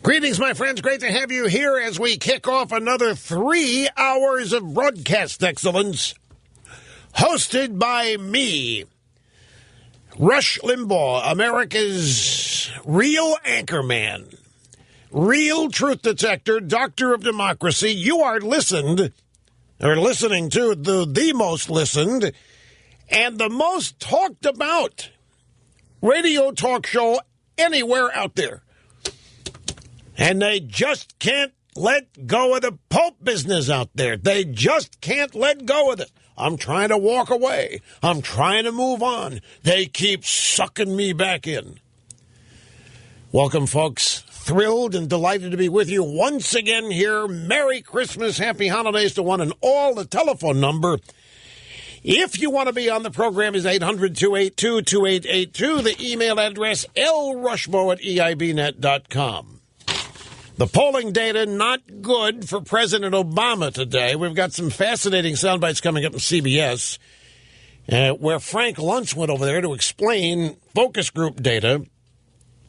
Greetings, my friends. Great to have you here as we kick off another 3 hours of broadcast excellence, hosted by me, Rush Limbaugh, America's real anchorman, real truth detector, doctor of democracy. You are listening to the most listened and the most talked about radio talk show anywhere out there. And they just can't let go of the Pope business out there. They just can't let go of it. I'm trying to walk away. I'm trying to move on. They keep sucking me back in. Welcome, folks. Thrilled and delighted to be with you once again here. Merry Christmas, Happy Holidays to one and all. The telephone number, if you want to be on the program, is 800-282-2882. The email address, lrushmo@eibnet.com. The polling data not good for President Obama today. We've got some fascinating sound bites coming up in CBS, where Frank Luntz went over there to explain focus group data,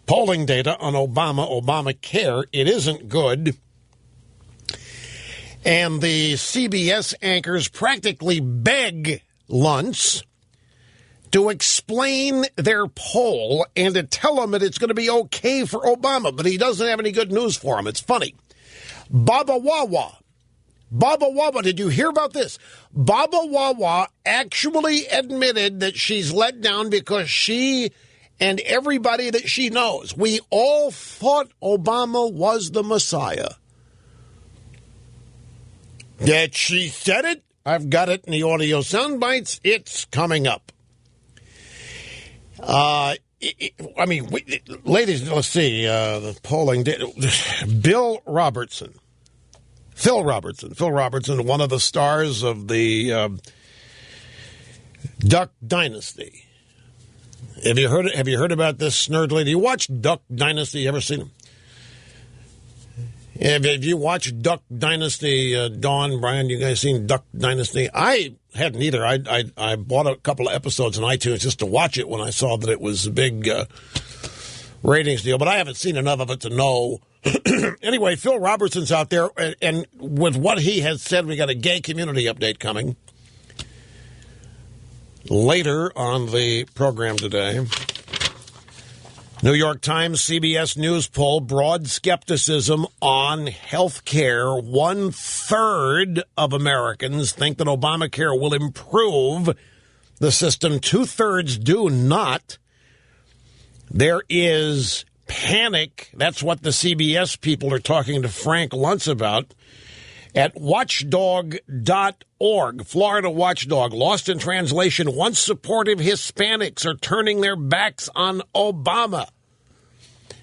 polling data on Obamacare. It isn't good. And the CBS anchors practically beg Luntz to explain their poll and to tell them that it's going to be okay for Obama, but he doesn't have any good news for him. It's funny. Baba Wawa, did you hear about this? Baba Wawa actually admitted that she's let down because she and everybody that she knows, we all thought Obama was the Messiah. That she said it? I've got it in the audio sound bites. It's coming up. Ladies, let's see, the polling data. Phil Robertson, one of the stars of the Duck Dynasty. Have you heard about this nerd lady? You watch Duck Dynasty? You ever seen him? Have you watched Duck Dynasty, Dawn, Brian? You guys seen Duck Dynasty? I hadn't either. I bought a couple of episodes on iTunes just to watch it when I saw that it was a big ratings deal, but I haven't seen enough of it to know. Anyway, Phil Robertson's out there, and with what he has said, we got a gay community update coming later on the program today. New York Times, CBS News poll, broad skepticism on health care. 1/3 of Americans think that Obamacare will improve the system. 2/3 do not. There is panic. That's what the CBS people are talking to Frank Luntz about at watchdog.org. Florida Watchdog, lost in translation, once supportive Hispanics are turning their backs on Obama.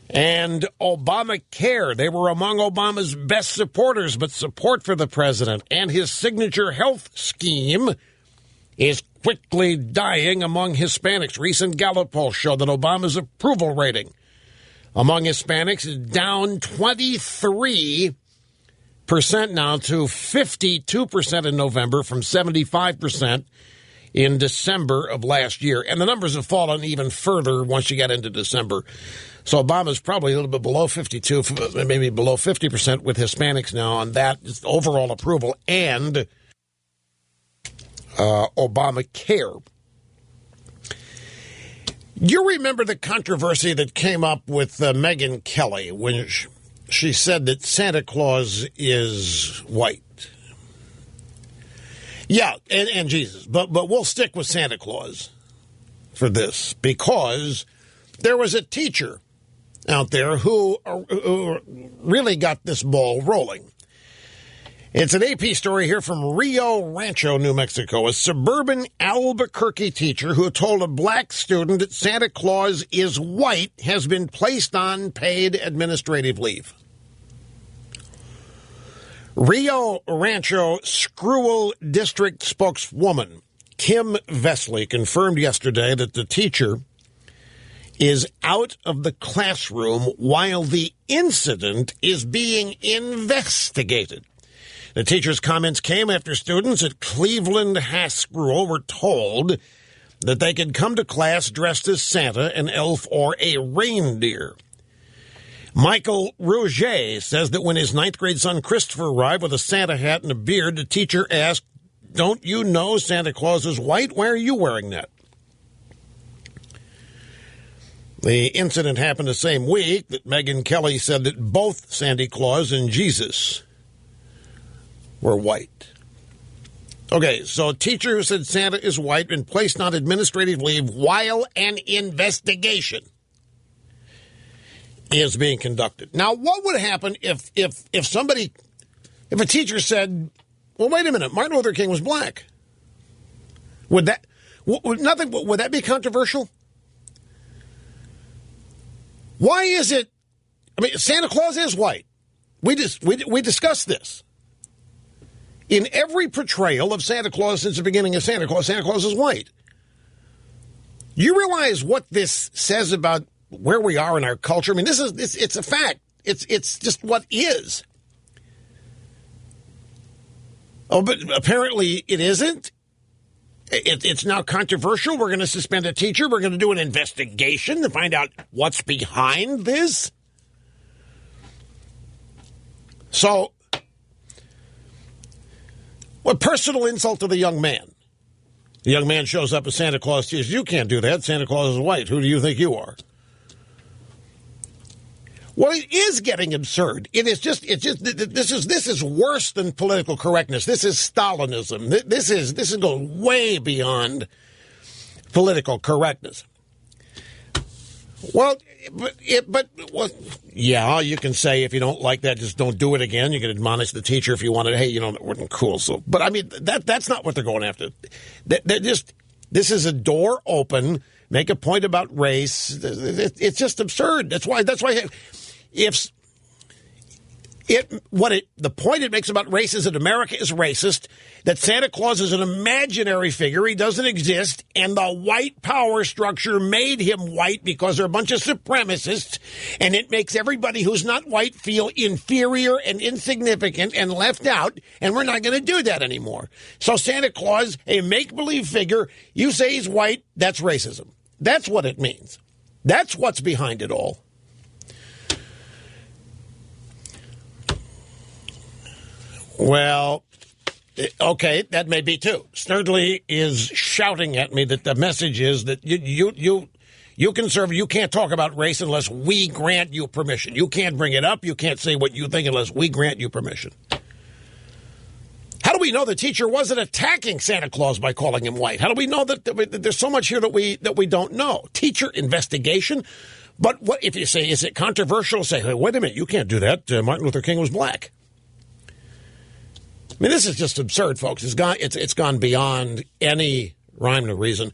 And Obamacare, they were among Obama's best supporters, but support for the president and his signature health scheme is quickly dying among Hispanics. Recent Gallup polls show that Obama's approval rating among Hispanics is down 23% now to 52% in November from 75% in December of last year. And the numbers have fallen even further once you get into December. So Obama's probably a little bit below 52, maybe below 50% with Hispanics now on that overall approval and Obamacare. You remember the controversy that came up with Megyn Kelly when she said that Santa Claus is white. Yeah, and Jesus. But we'll stick with Santa Claus for this because there was a teacher out there who really got this ball rolling. It's an AP story here from Rio Rancho, New Mexico. A suburban Albuquerque teacher who told a black student that Santa Claus is white has been placed on paid administrative leave. Rio Rancho School District spokeswoman Kim Vesley confirmed yesterday that the teacher is out of the classroom while the incident is being investigated. The teacher's comments came after students at Cleveland High School were told that they could come to class dressed as Santa, an elf, or a reindeer. Michael Rouget says that when his 9th grade son Christopher arrived with a Santa hat and a beard, the teacher asked, "Don't you know Santa Claus is white? Why are you wearing that?" The incident happened the same week that Megyn Kelly said that both Santa Claus and Jesus were white. Okay, so a teacher who said Santa is white been placed on administrative leave while an investigation is being conducted. Now, what would happen if a teacher said, "Well, wait a minute, Martin Luther King was black"? Would that be controversial? Why is it? I mean, Santa Claus is white. We discussed this. In every portrayal of Santa Claus since the beginning of Santa Claus is white. You realize what this says about where we are in our culture? I mean, it's a fact. It's just what is. Oh, but apparently it isn't. It's now controversial. We're going to suspend a teacher. We're going to do an investigation to find out what's behind this. So, what personal insult to the young man? The young man shows up as Santa Claus. Says, "You can't do that. Santa Claus is white. Who do you think you are?" Well, it is getting absurd. This is worse than political correctness. This is Stalinism. This is going way beyond political correctness. Well, yeah, you can say if you don't like that, just don't do it again. You can admonish the teacher if you wanted. Hey, that wasn't cool. So, but I mean, that's not what they're going after. This is a door open. Make a point about race. It's just absurd. That's why. The point it makes about race is that America is racist, that Santa Claus is an imaginary figure, he doesn't exist, and the white power structure made him white because they're a bunch of supremacists, and it makes everybody who's not white feel inferior and insignificant and left out, and we're not going to do that anymore. So Santa Claus, a make-believe figure, you say he's white, that's racism. That's what it means. That's what's behind it all. Well, okay, that may be too. Snerdley is shouting at me that the message is that you conservative, you can't talk about race unless we grant you permission. You can't bring it up. You can't say what you think unless we grant you permission. How do we know the teacher wasn't attacking Santa Claus by calling him white? How do we know that there's so much here that we don't know? Teacher investigation. But what if you say, is it controversial? Say, hey, wait a minute, you can't do that. Martin Luther King was black. I mean, this is just absurd, folks. It's gone beyond any rhyme or reason.